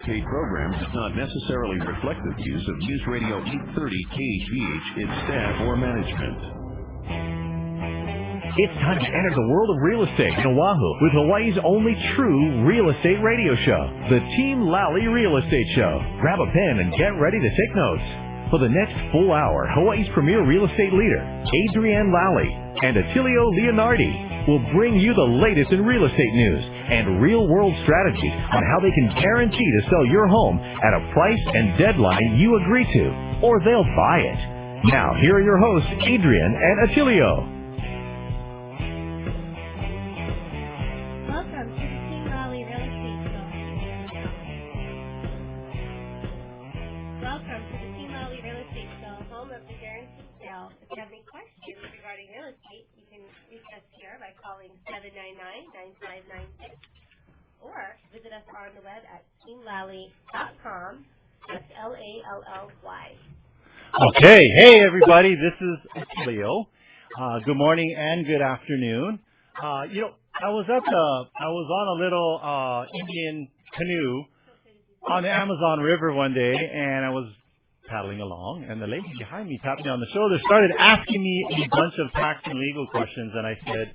Paid program does not necessarily reflect the views of News Radio 830 KHVH, its staff, or management. It's time to enter the world of real estate in Oahu with Hawaii's only true real estate radio show, the Team Lally Real Estate Show. Grab a pen and get ready to take notes. For the next full hour, Hawaii's premier real estate leader, Adrienne Lally, and Attilio Leonardi will bring you the latest in real estate news and real-world strategies on how they can guarantee to sell your home at a price and deadline you agree to, or they'll buy it. Now, here are your hosts, Adrienne and Attilio. Calling 799-9596 or visit us on the web at teamlally.com. That's Lally. Okay, hey everybody, this is Attilio. Good morning and good afternoon. I was on a little Indian canoe on the Amazon River one day, and I was paddling along, and the lady behind me tapped me on the shoulder, started asking me a bunch of tax and legal questions, and I said,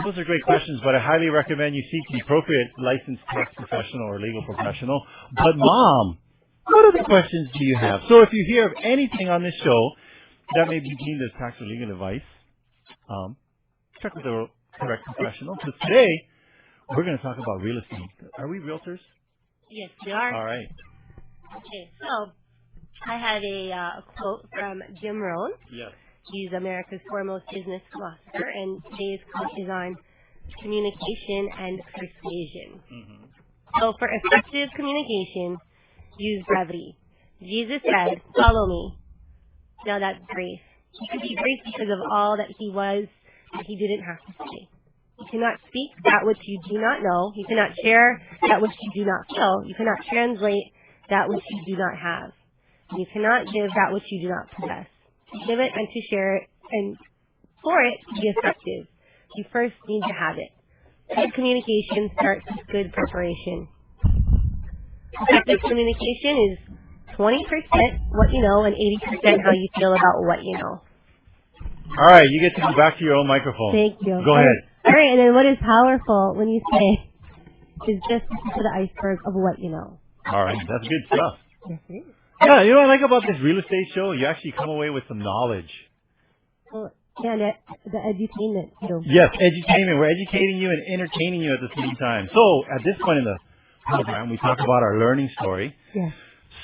those are great questions, but I highly recommend you seek the appropriate licensed tax professional or legal professional. But Mom, what other questions do you have? So if you hear of anything on this show that may be deemed as tax or legal advice, check with the correct professional. So today, we're going to talk about real estate. Are we realtors? Yes, we are. All right. Okay, so I have a quote from Jim Rohn. Yes. He's America's foremost business philosopher, and today's quote is on communication and persuasion. Mm-hmm. So for effective communication, use brevity. Jesus said, "Follow me." Now that's brief. He could be brief because of all that he was, that he didn't have to say. You cannot speak that which you do not know. You cannot share that which you do not feel. You cannot translate that which you do not have. You cannot give that which you do not possess. To give it and to share it, and for it to be effective, you first need to have it. Good communication starts with good preparation. Effective communication is 20% what you know and 80% how you feel about what you know. All right, you get to go back to your own microphone. Thank you. Go ahead. All right, and then what is powerful when you say is just to the iceberg of what you know. All right, that's good stuff. Yes, it is. Yeah, you know what I like about this real estate show? You actually come away with some knowledge. Well, and the edutainment, too. Yes, edutainment. We're educating you and entertaining you at the same time. So, at this point in the program, we talk about our learning story. Yes.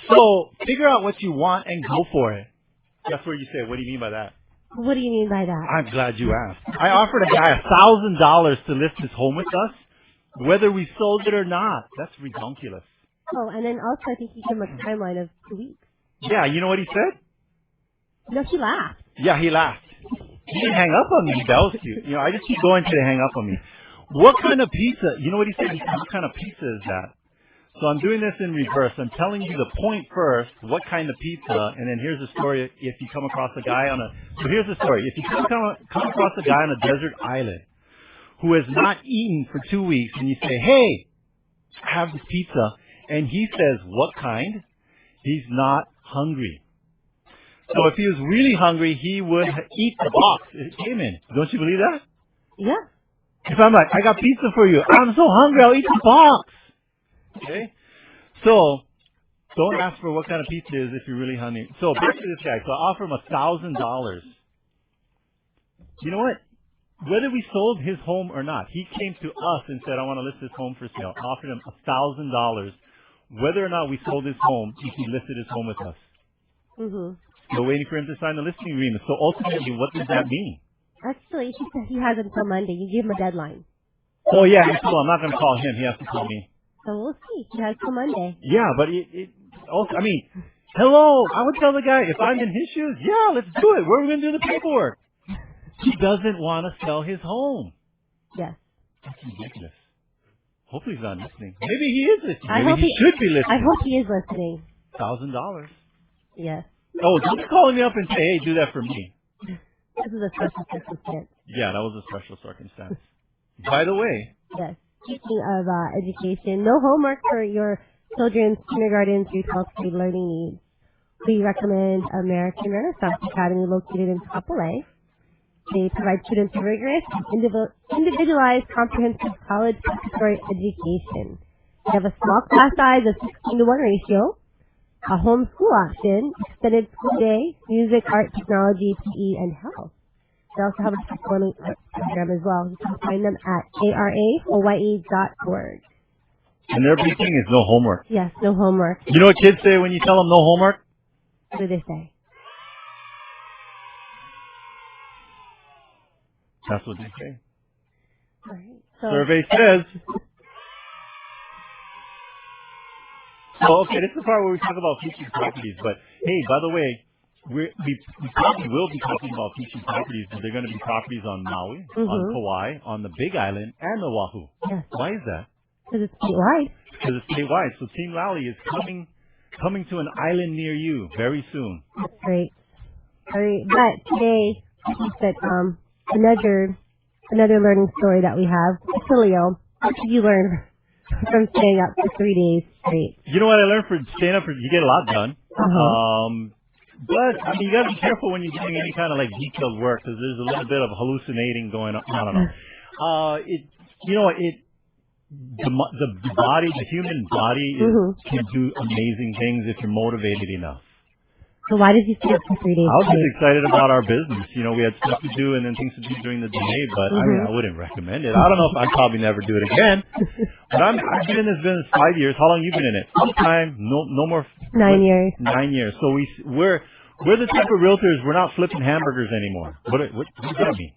So, figure out what you want and go for it. That's where you say, what do you mean by that? What do you mean by that? I'm glad you asked. I offered a guy $1,000 to list his home with us, whether we sold it or not. That's ridiculous. Oh, and then also I think you gave him a timeline of 2 weeks. Yeah, you know what he said? No, he laughed. Yeah, he laughed. He didn't hang up on me. That was cute. You know, I just keep going till they hang up on me. What kind of pizza? You know what he said? He said, what kind of pizza is that? So I'm doing this in reverse. I'm telling you the point first, what kind of pizza, and then here's the story if you come across a guy on a... So here's the story. If you come across a guy on a desert island who has not eaten for 2 weeks, and you say, hey, have this pizza, and he says, what kind? He's not hungry. So if he was really hungry, he would eat the box it came in. Don't you believe that? Yeah. If I'm like, I got pizza for you. I'm so hungry, I'll eat the box. Okay? So, don't ask for what kind of pizza it is if you're really hungry. So, back to this guy. So, I offer him $1,000. You know what? Whether we sold his home or not, he came to us and said, I want to list this home for sale. I offered him $1,000. Whether or not we sold his home, he listed his home with us. Mm-hmm. We're waiting for him to sign the listing agreement. So ultimately, what does that mean? Actually, he said he has until Monday. You gave him a deadline. Oh, yeah. So I'm not going to call him. He has to call me. So we'll see. He has till Monday. Yeah, but it also, I mean, hello. I would tell the guy, if I'm in his shoes, yeah, let's do it. Where are we going to do the paperwork? He doesn't want to sell his home. Yes. That's ridiculous. Hopefully he's not listening. Maybe he is listening. Maybe he should be listening. I hope he is listening. $1,000. Yes. Oh, don't be calling me up and say, hey, do that for me. This is a special circumstance. Yeah, that was a special circumstance. By the way. Yes. Speaking of education, no homework for your children's kindergarten through 12th grade learning needs. We recommend American Renaissance Academy located in Kapolei. They provide students a rigorous and individualized comprehensive college preparatory education. They have a small class size of 16:1 ratio, a homeschool option, extended school day, music, art, technology, PE, and health. They also have a performing arts program as well. You can find them at arahawaii.org. And their big thing is no homework. Yes, no homework. You know what kids say when you tell them no homework? What do they say? That's what they say. All right. So, Survey says. So, okay, this is the part where we talk about featured properties. But, hey, by the way, we probably will be talking about featured properties, but they're going to be properties on Maui, on Kauai, on the Big Island, and Oahu. Yes. Why is that? Because it's statewide. Because it's statewide. So Team Lally is coming to an island near you very soon. That's great. All right. But today, I think that another learning story that we have. Attilio, what did you learn from staying up for 3 days straight? You know what I learned from staying up? You get a lot done. But I mean, you got to be careful when you're doing any kind of like detailed work because there's a little bit of hallucinating going on. I don't know. The body, the human body can do amazing things if you're motivated enough. So why did you stay up for 3 days? I was just excited about our business. You know, we had stuff to do and then things to do during the day, but I mean, I wouldn't recommend it. I don't know if I'd probably never do it again. But I've been in this business 5 years. How long you been in it? Sometime, no more. 9 years. 9 years. So we're the type of realtors. We're not flipping hamburgers anymore. What does that mean?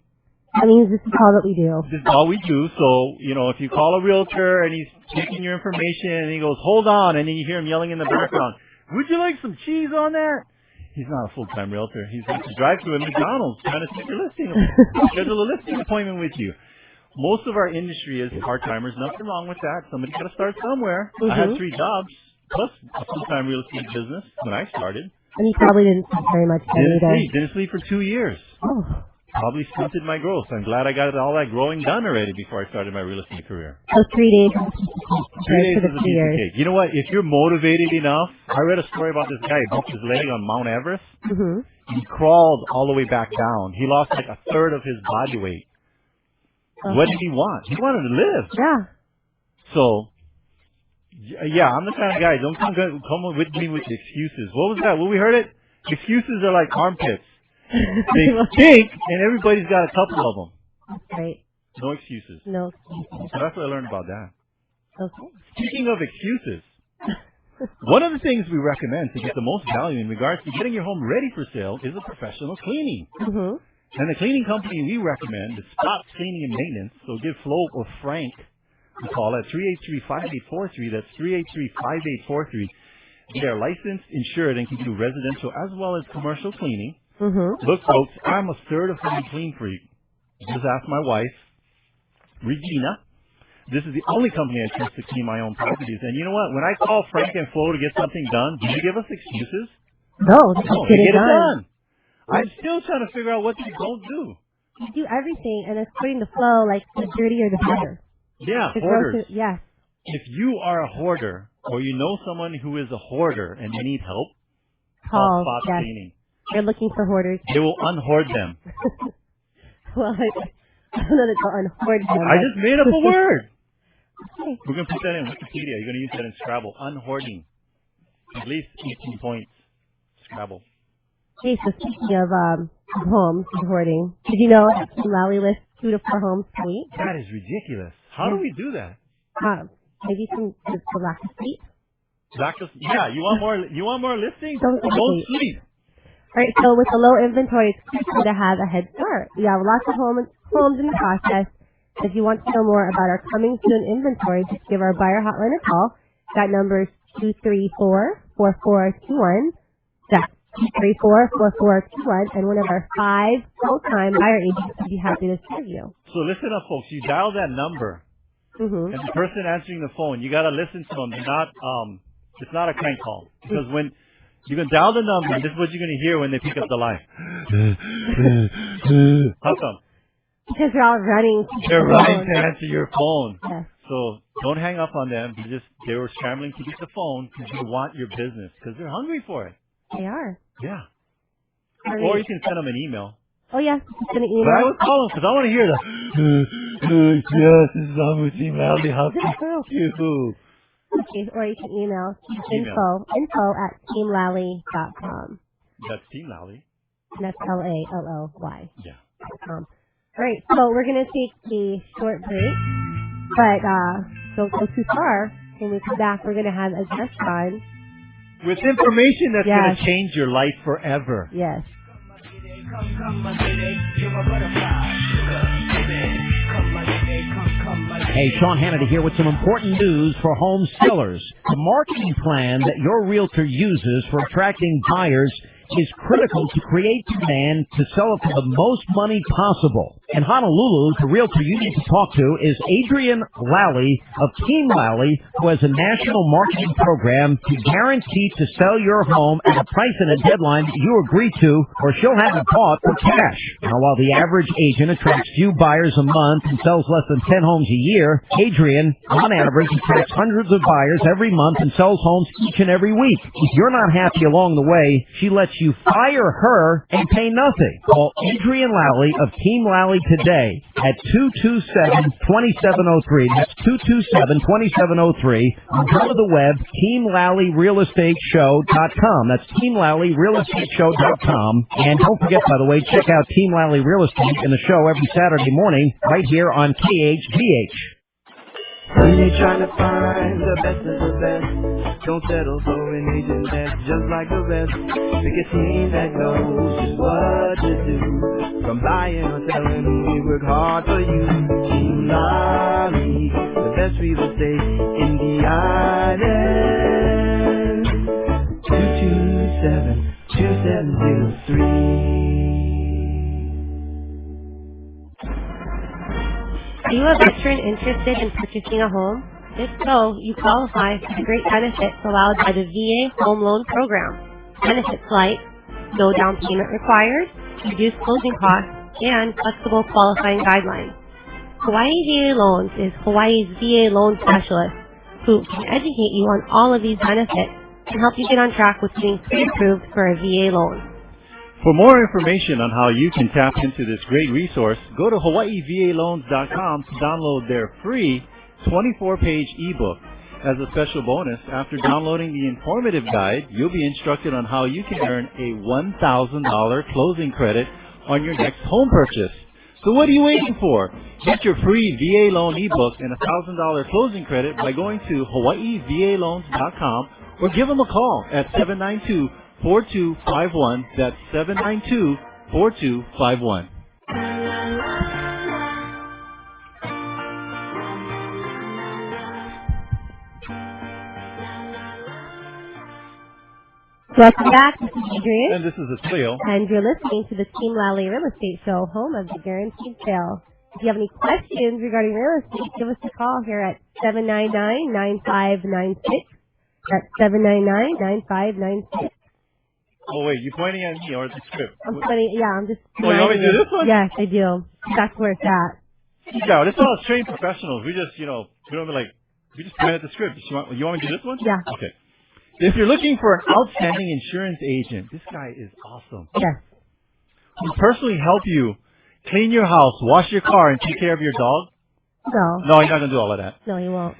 That means this is all that we do. This is all we do. So, you know, if you call a realtor and he's taking your information and he goes, hold on, and then you hear him yelling in the background, would you like some cheese on that? He's not a full-time realtor. He's at the drive-thru at McDonald's trying to take your listing, schedule a listing appointment with you. Most of our industry is part-timers. Nothing wrong with that. Somebody's got to start somewhere. I had 3 jobs plus a full-time real estate business when I started. And you probably didn't sleep very much either. Didn't sleep for 2 years. Oh. Probably stunted my growth. I'm glad I got all that growing done already before I started my real estate career. So 3 days. 3 days is a piece of cake. You know what? If you're motivated enough, I read a story about this guy. He broke his leg on Mount Everest. He crawled all the way back down. He lost like a third of his body weight. What did he want? He wanted to live. Yeah. So, yeah, I'm the kind of guy. Don't come with me with excuses. What was that? Well, we heard it. Excuses are like armpits. They stink, and everybody's got a couple of them. That's right. No excuses. No excuses. So that's what I learned about that. Okay. Speaking of excuses, one of the things we recommend to get the most value in regards to getting your home ready for sale is a professional cleaning. And the cleaning company we recommend is Spot Cleaning and Maintenance. So give Flo or Frank a call at 383-5843. That's 383-5843. They are licensed, insured, and can do residential as well as commercial cleaning. Look, folks, I'm a certified clean freak. Just ask my wife, Regina. This is the only company I trust to clean my own properties. And you know what? When I call Frank and Flo to get something done, do they give us excuses? No, they get it done. I'm still trying to figure out what they don't do. You do everything, and according to Flo, like the dirtier the better. Yeah, hoarders. Yes. If you are a hoarder, or you know someone who is a hoarder and they need help, call Spot Cleaning. They're looking for hoarders. They will unhoard them. Well, I don't know that they'll unhoard them. I just made up a word. Okay. We're going to put that in Wikipedia. You're going to use that in Scrabble. Unhoarding. At least 18 points. Scrabble. Okay, so speaking of homes and hoarding, did you know that Lally lists 2 to 4 homes per week? That is ridiculous. How do we do that? Maybe some the lack of sleep. Yeah, you want more listings? Don't sleep. All right, so with the low inventory, it's crucial to have a head start. We have lots of homes in the process. If you want to know more about our coming soon inventory, just give our buyer hotline a call. That number is 234-4421. That's 234-4421, and one of our 5 full-time buyer agents would be happy to serve you. So listen up, folks. You dial that number, and the person answering the phone, you got to listen to them. They're not, it's not a crank call. Because when you can dial the number, and this is what you're going to hear when they pick up the line. How come? Because they're all running. They're running to answer your phone. Yes. So don't hang up on them. They were scrambling to get the phone because they want your business because they're hungry for it. They are. Yeah. All Or right. you can send them an email. Oh, yeah. Send an email. But I would call them because I want to hear the, yes, this is on with Team Lally. How can I help you? Okay, or you can email info@teamlally.com. That's Team Lally. And that's LALLY. Yeah. All right, so we're going to take a short break, but don't go too far. When we come back, we're going to have a guest on. With information that's going Yes. to change your life forever. Yes. Hey, Sean Hannity here with some important news for home sellers. The marketing plan that your realtor uses for attracting buyers is critical to create demand to sell it for the most money possible. In Honolulu, the realtor you need to talk to is Adrienne Lally of Team Lally, who has a national marketing program to guarantee to sell your home at a price and a deadline that you agree to, or she'll have it bought for cash. Now, while the average agent attracts few buyers a month and sells less than 10 homes a year, Adrienne, on average, attracts hundreds of buyers every month and sells homes each and every week. If you're not happy along the way, she lets you fire her and pay nothing. Call Adrienne Lally of Team Lally today at 227-2703. That's 227-2703. And go to the web, TeamLallyRealEstateShow.com. That's TeamLallyRealEstateShow.com. And don't forget, by the way, check out Team Lally Real Estate in the show every Saturday morning right here on KHVH. When you're trying to find the best of the best, don't settle for an agent that's just like the rest. Pick a team that knows just what to do. From buying or selling, we work hard for you. Team Lally, the best real estate in the island. 227-2703. Are you a veteran interested in purchasing a home? If so, you qualify for the great benefits allowed by the VA Home Loan Program. Benefits like no down payment required, reduced closing costs, and flexible qualifying guidelines. Hawaii VA Loans is Hawaii's VA loan specialist who can educate you on all of these benefits and help you get on track with being pre-approved for a VA loan. For more information on how you can tap into this great resource, go to HawaiiVALoans.com to download their free 24-page ebook. As a special bonus, after downloading the informative guide, you'll be instructed on how you can earn a $1,000 closing credit on your next home purchase. So what are you waiting for? Get your free VA loan ebook and a $1,000 closing credit by going to HawaiiVALoans.com or give them a call at 792-4251. That's 792-4251. Welcome back. This is Adrienne. And this is Attilio. And you're listening to the Team Lally Real Estate Show, home of the guaranteed sale. If you have any questions regarding real estate, give us a call here at 799-9596. That's 799-9596. Oh, wait, you pointing at me or the script? I'm pointing, yeah, I'm just... Oh, you want me to do this one? Yes, I do. That's where it's at. Yeah, this is all trained professionals. We just, we don't be like, we just point at the script. You want me to do this one? Yeah. Okay. If you're looking for an outstanding insurance agent, this guy is awesome. Yes. He'll personally help you clean your house, wash your car, and take care of your dog. No. No, he's not going to do all of that. No, he won't.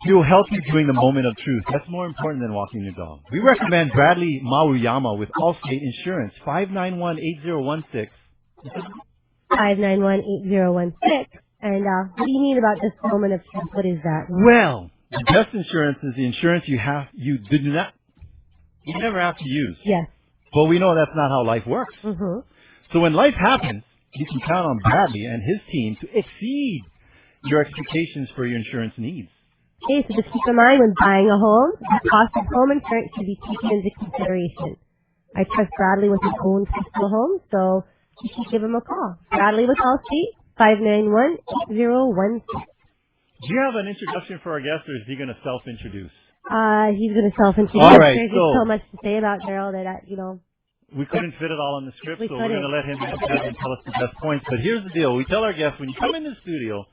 He will help you during the moment of truth. That's more important than walking your dog. We recommend Bradley Mauyama with Allstate Insurance, 591-8016. 591-8016. And what do you mean about this moment of truth? What is that? Well, the best insurance is the insurance you never have to use. Yes. But we know that's not how life works. Mm-hmm. So when life happens, you can count on Bradley and his team to exceed your expectations for your insurance needs. Okay, so just keep in mind when buying a home, the cost of home insurance should be taken into consideration. I trust Bradley with his own personal home, so you should give him a call. Bradley with Allstate, 591-8016. Do you have an introduction for our guest, or is he going to self-introduce? He's going to self-introduce. All right, There's just so much to say about Darryl that, we couldn't fit it all on the script, We so we're couldn't. going to let him answer and tell us the best points. But here's the deal. We tell our guests, when you come in the studio,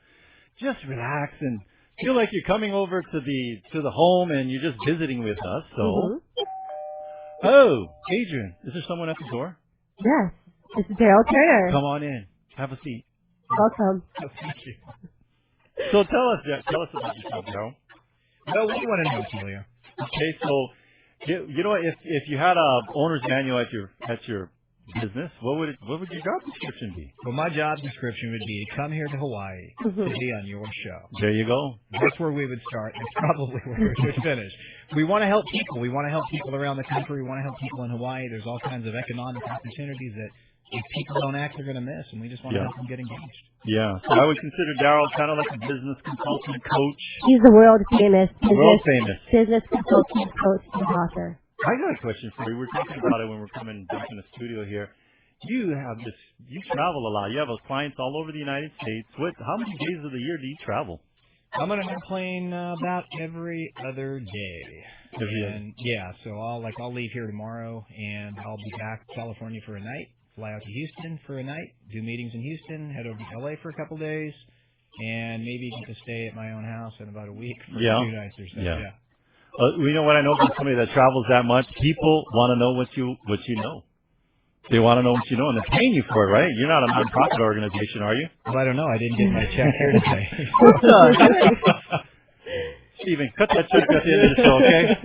just relax and feel like you're coming over to the home and you're just visiting with us. So, Oh, Adrienne, is there someone at the door? Yes, this is Darryl Turner. Come on in. Have a seat. Welcome. Oh, thank you. So tell us about yourself, Darryl. Well, what do you want to know, Attilio? Okay, so you know, if you had a owner's manual at your business, what would your job description be? Well, my job description would be to come here to Hawaii to be on your show. There you go. That's where we would start. That's probably where we would finish. We want to help people. We want to help people around the country. We want to help people in Hawaii. There's all kinds of economic opportunities that if people don't act, they're going to miss, and we just want to help them get engaged. Yeah. So I would consider Darryl kind of like a business consultant coach. He's the world famous business consultant coach and author. I got a question for you. We were talking about it when we were coming back in the studio here. You travel a lot. You have clients all over the United States. How many days of the year do you travel? I'm on an airplane about every other day. So I'll leave here tomorrow and I'll be back to California for a night, fly out to Houston for a night, do meetings in Houston, head over to LA for a couple days, and maybe get to stay at my own house in about a week for 2 nights or so. Yeah. You know what I know about somebody that travels that much? People want to know what you know. They want to know what you know, and they're paying you for it, right? You're not a non-profit organization, are you? Well, I don't know. I didn't get my check here today. Steven, cut that check at the end of the show, okay?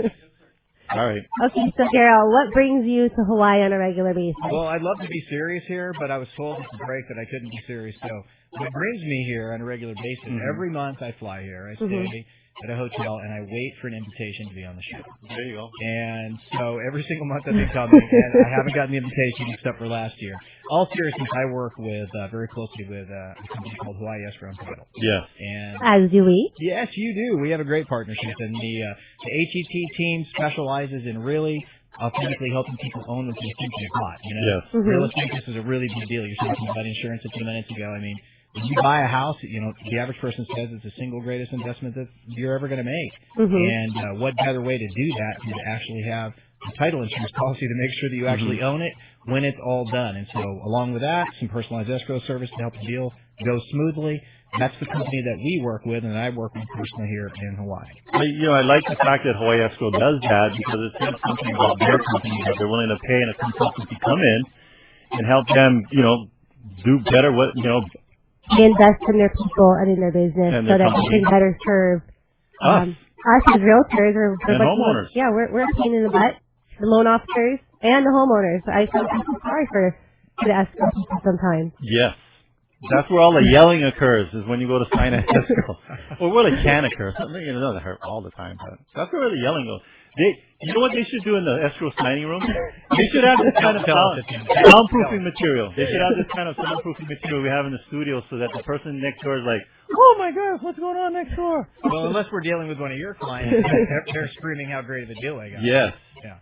All right. Okay, so Darryl, what brings you to Hawaii on a regular basis? Well, I'd love to be serious here, but I was told at the break that I couldn't be serious. So what brings me here on a regular basis, every month I fly here. I stay at a hotel, and I wait for an invitation to be on the show. There you go. And so every single month I've been coming, and I haven't gotten the invitation except for last year. All seriousness, I work with very closely with a company called Hawaii Escrow and Title. Yes. And as do we. Yes, you do. We have a great partnership, and the HET team specializes in really authentically helping people own what they think they've got. You know, real estate, this is a really big deal. You're talking about insurance a few minutes ago. I mean, when you buy a house, you know, the average person says it's the single greatest investment that you're ever going to make. And what better way to do that than to actually have a title insurance policy to make sure that you actually own it when it's all done. And so along with that, some personalized escrow service to help the deal go smoothly. That's the company that we work with, and I work with personally here in Hawaii. You know, I like the fact that Hawaii Escrow does that because it says something about their company that they're willing to pay and a consultant to come in and help them, you know, do better they invest in their people and in their business so that they can better serve us as realtors or and homeowners. We're a pain in the butt, the loan officers and the homeowners. I feel sorry for the escrow people sometimes. Yes. That's where all the yelling occurs, is when you go to sign an escrow. Or where it can occur. Something, it doesn't hurt all the time, but that's where the yelling goes. You know what they should do in the escrow signing room? They should have this kind of soundproofing material. They should have this kind of soundproofing material we have in the studio so that the person next door is like, oh my gosh, what's going on next door? Well, unless we're dealing with one of your clients, they're screaming how great of a deal they got. Yes. Yeah.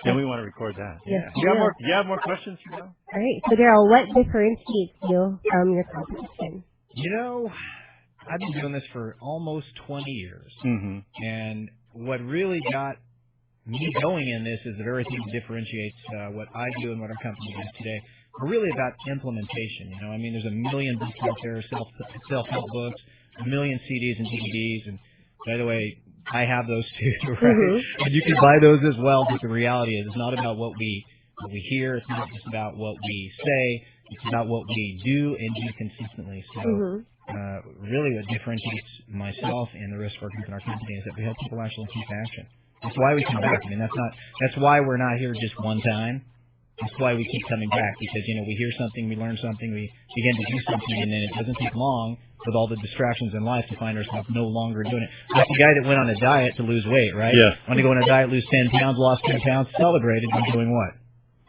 Then we want to record that. Yes. You have more questions? All right. So, Darryl, what differentiates you from your competition? You know, I've been doing this for almost 20 years. And what really got me going in this is the very thing that differentiates what I do and what our company does today. We're really about implementation. You know, I mean, there's a million books out there, self-help books, a million CDs and DVDs. And by the way, I have those too, right? And you can buy those as well. But the reality is, it's not about what we hear. It's not just about what we say. It's about what we do and do consistently. So, really, what differentiates myself and the rest of our company is that we help people actually take action. That's why we come back. I mean, that's why we're not here just one time. That's why we keep coming back, because, you know, we hear something, we learn something, we begin to do something, and then it doesn't take long with all the distractions in life to find ourselves no longer doing it. Like the guy that went on a diet to lose weight, right? Yeah. Wanted to go on a diet, lose 10 pounds, lost 10 pounds, celebrated by doing what?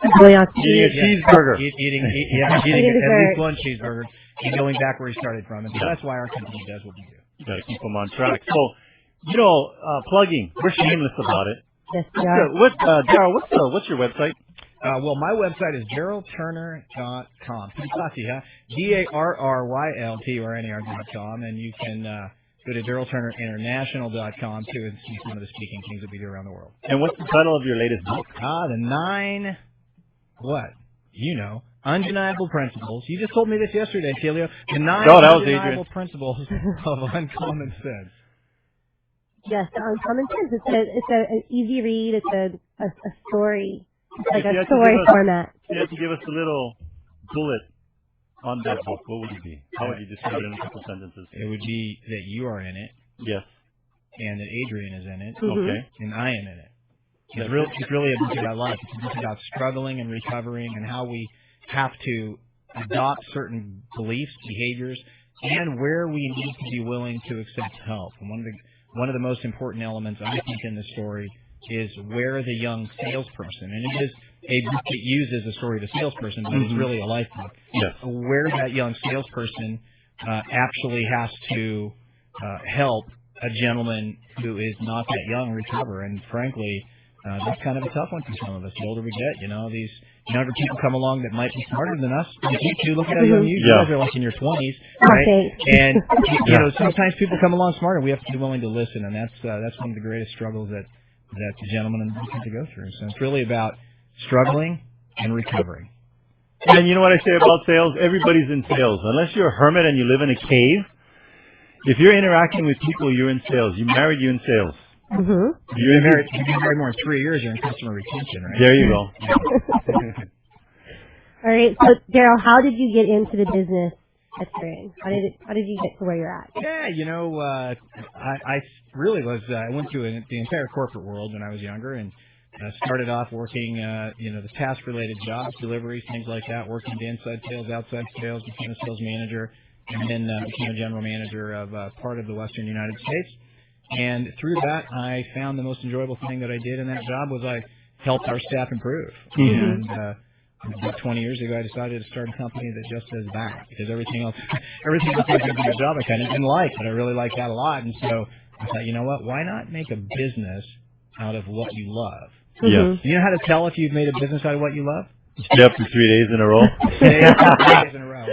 Eating a cheeseburger. Eating at least one cheeseburger and going back where he started from. And so that's why our company does what we do. You got to keep them on track. So, you know, plugging. We're shameless about it. Yes, we are. Darryl, what's your website? Well, my website is DarrylTurner.com. Classy, huh? DarrylTurner.com, and you can go to DarrylTurnerInternational.com too and see some of the speaking things that we do around the world. And what's the title of your latest book? The 9 undeniable principles. You just told me this yesterday, Attilio. The 9 undeniable principles of uncommon sense. Yes, on Common Sense. It's an easy read. It's a story. It's like a story format. You have to give us a little bullet on that book. What would it be? How would you describe it in a couple sentences? It would be that you are in it. Yes. And that Adrienne is in it. Okay. And I am in it. It's really a book about life. It's a book about struggling and recovering and how we have to adopt certain beliefs, behaviors, and where we need to be willing to accept help. And one of the most important elements, I think, in the story is where the young salesperson, and it is a book that uses the story of the salesperson, but it's really a life book. Yes. Where that young salesperson actually has to help a gentleman who is not that young recover. And frankly, that's kind of a tough one for some of us. The older we get, these younger people come along that might be smarter than us. Like you two, look at how young you guys are, like in your 20s, right? Okay. And sometimes people come along smarter. We have to be willing to listen, and that's one of the greatest struggles that the gentleman in the book had to go through. So it's really about struggling and recovering. And you know what I say about sales? Everybody's in sales. Unless you're a hermit and you live in a cave, if you're interacting with people, you're in sales. You married, you're in sales. Mm-hmm. You've been married more than 3 years, you're in customer retention, right? There you go. All right. So, Darryl, how did you get into the business at Adrienne? How did you get to where you're at? Yeah, I really was. I went through the entire corporate world when I was younger, and started off working, the task-related jobs, deliveries, things like that. Working the inside sales, outside sales, became a sales manager, and then became a general manager of part of the Western United States. And through that, I found the most enjoyable thing that I did in that job was I helped our staff improve. And about 20 years ago, I decided to start a company that just does that, because everything else I did in the job I kind of didn't like, but I really liked that a lot. And so I thought, you know what? Why not make a business out of what you love? Yes. You know how to tell if you've made a business out of what you love? Stay up for 3 days in a row. 3 days in a row.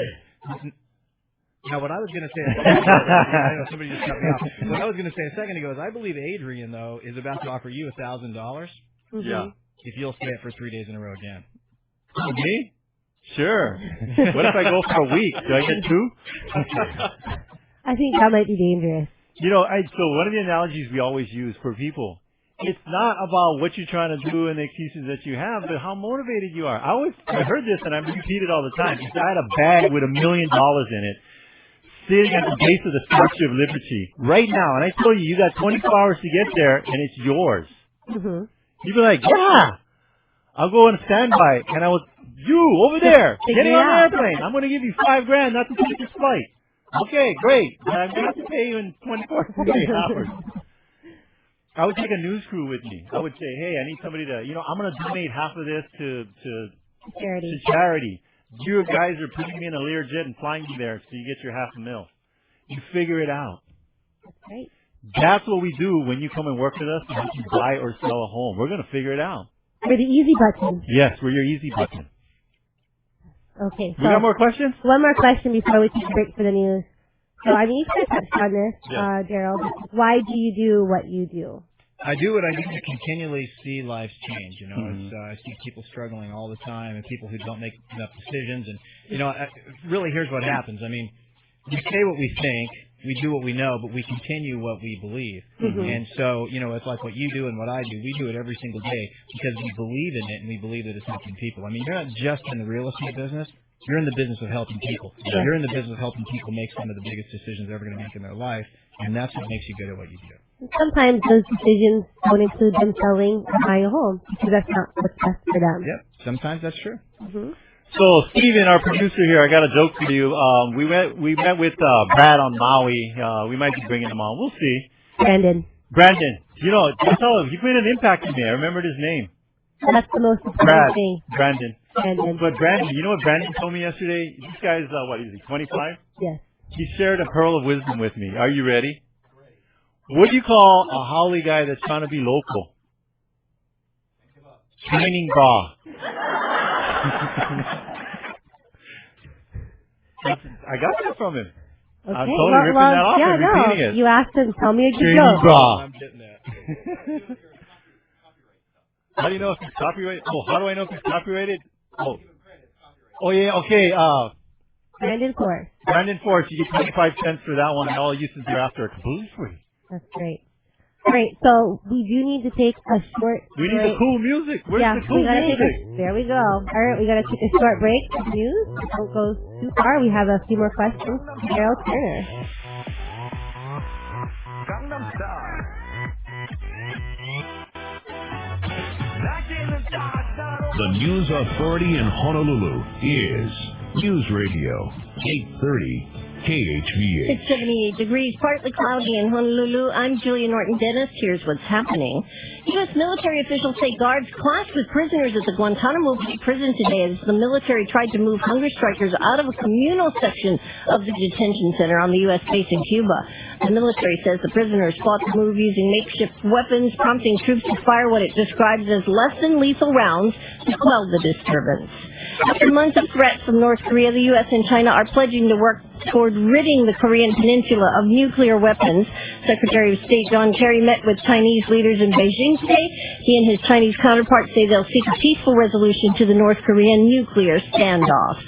Now, what I was going to say, I know somebody just cut me off. What I was going to say a second ago is I believe Adrienne, though, is about to offer you $1,000. Yeah. If you'll stay up for 3 days in a row again. Me? Sure. What if I go for a week? Do I get two? I think that might be dangerous. So one of the analogies we always use for people, it's not about what you're trying to do and the excuses that you have, but how motivated you are. I heard this and I repeat it all the time. I had a bag with $1 million in it, sitting at the base of the Statue of Liberty right now, and I told you got 24 hours to get there, and it's yours. Mm-hmm. You'd be like, yeah, I'll go on standby, and you over there, getting on the airplane. I'm going to give you $5,000 not to take this flight. Okay, great, but I'm going to have to pay you in 24 hours. I would take a news crew with me. I would say, hey, I need somebody to, I'm going to donate half of this to charity. You guys are putting me in a Learjet and flying me there, so you get your $500,000. You figure it out. That's right. That's what we do when you come and work with us and you buy or sell a home. We're going to figure it out. We're the easy button. Yes, we're your easy button. Okay. We got more questions? One more question before we take a break for the news. So, you kind of touched on this, Darryl. Why do you do what you do? I do what I do to continually see lives change. I see people struggling all the time and people who don't make enough decisions. And, really here's what happens. I mean, we say what we think, we do what we know, but we continue what we believe. And so, it's like what you do and what I do. We do it every single day because we believe in it and we believe that it's helping people. I mean, you're not just in the real estate business. You're in the business of helping people. Yeah. You're in the business of helping people make some of the biggest decisions they're ever going to make in their life, and that's what makes you good at what you do. Sometimes those decisions don't include them selling or buying a home because that's not what's best for them. Yep, sometimes that's true. So, Steven, our producer here, I got a joke for you. We met with Brad on Maui. We might be bringing him on. We'll see. Brandon. That's all. He made an impact on me. I remembered his name. That's the most important thing. Brandon. Brandon. But Brandon, you know what Brandon told me yesterday? This guy's, what is he, 25? Yes. He shared a pearl of wisdom with me. Are you ready? What do you call a Holly guy that's trying to be local? Training bra. I got that from him. Okay. I'm totally ripping that off and repeating it. You asked him, tell me a good Training joke. bra. I'm getting that. How do you know if it's copyrighted? Oh, how do I know if it's copyrighted? Oh yeah, okay. Brandon Force. Brandon Force, you get 25 cents for that one, and all uses thereafter are completely free. That's great. All right, so we do need to take a short We need break. the cool music. Where's Yeah, the cool we gotta music? there we go. All right, we got to take a short break for news. Don't go too far. We have a few more questions from Darryl Turner. The News Authority in Honolulu is News Radio 830 KHVH. It's 78 degrees, partly cloudy in Honolulu. I'm Julia Norton-Dennis. Here's what's happening. U.S. military officials say guards clashed with prisoners at the Guantanamo Bay prison today as the military tried to move hunger strikers out of a communal section of the detention center on the U.S. base in Cuba. The military says the prisoners fought the move using makeshift weapons, prompting troops to fire what it describes as less than lethal rounds to quell the disturbance. After months of threats from North Korea, the U.S. and China are pledging to work toward ridding the Korean peninsula of nuclear weapons. Secretary of State John Kerry met with Chinese leaders in Beijing today. He and his Chinese counterparts say they'll seek a peaceful resolution to the North Korean nuclear standoff.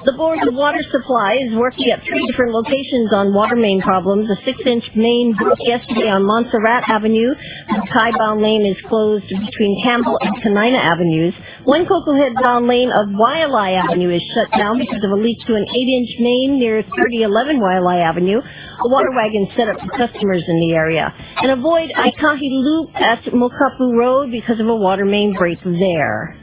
The Board of Water Supply is working at 3 different locations on water main problems. A 6-inch main broke yesterday on Montserrat Avenue. The Kai-bound lane is closed between Campbell and Kanina Avenues. One Cocoa Head-bound lane of Wailai Avenue is shut down because of a leak to an 8-inch main near 3011 Wailai Avenue. A water wagon set up for customers in the area. And avoid Aikahi Loop at Mokapu Road because of a water main break there.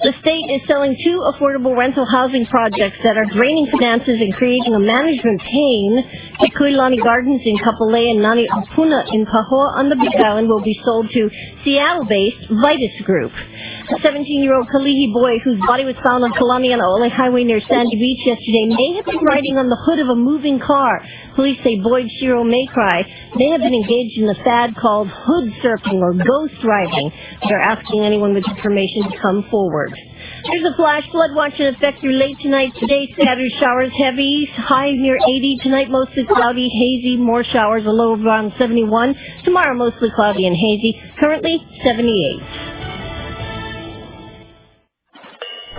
The state is selling 2 affordable rental housing projects that are draining finances and creating a management pain. Kikuilani Gardens in Kapolei and Nani Apuna in Pahoa on the Big Island will be sold to Seattle-based Vitus Group. A 17-year-old Kalihi boy whose body was found on Kalani and Ole Highway near Sandy Beach yesterday may have been riding on the hood of a moving car. Police say Boyd Shiro Maycry may have been engaged in a fad called hood surfing or ghost riding. They're asking anyone with information to come forward. There's a flash flood watch in effect through late tonight. Today, scattered showers, heavy, high near 80. Tonight, mostly cloudy, hazy, more showers, a low of around 71. Tomorrow, mostly cloudy and hazy. Currently, 78.